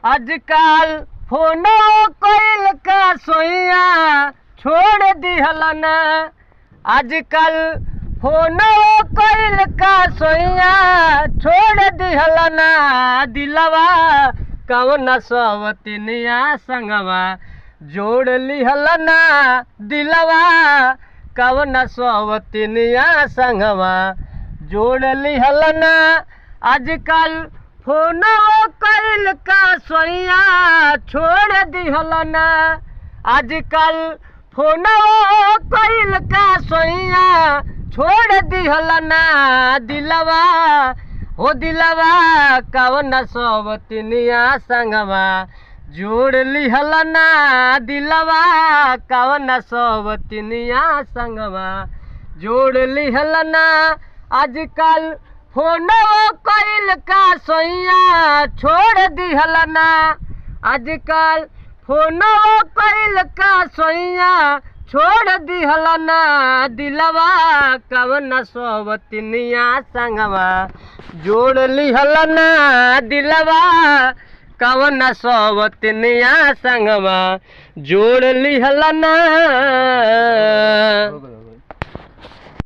आजकल फोनो कोइल का सोइया छोड़ दिहलना। आजकल फोनो कोइल का सोइया छोड़ दिहलना। दिलवा कवन सवतिनिया संगवा जोड़ लिहलना। दिलवा कवन सवतिनिया संगवा जोड़ लिहलना। आजकल फोनो कोइल का सोइया छोड़ दिहलना। आजकल फोनो कोइल का सोइया छोड़ दिहलना। दिलवा हो दिलवा कवन सवतिनिया संगवा जोड़ लिहलना। दिलवा कवन सवतिनिया संगवा जोड़ लिहलना। आजकल फोनो कोइल का सोइया छोड़ दिहलना। आजकल फोनो कोइल का सोइया छोड़ दिहलना। दिलवा कवन सवतिनिया संगवा जोड़ लिहलना। दिलवा कवन सवतिनिया संगवा जोड़ लिहलना।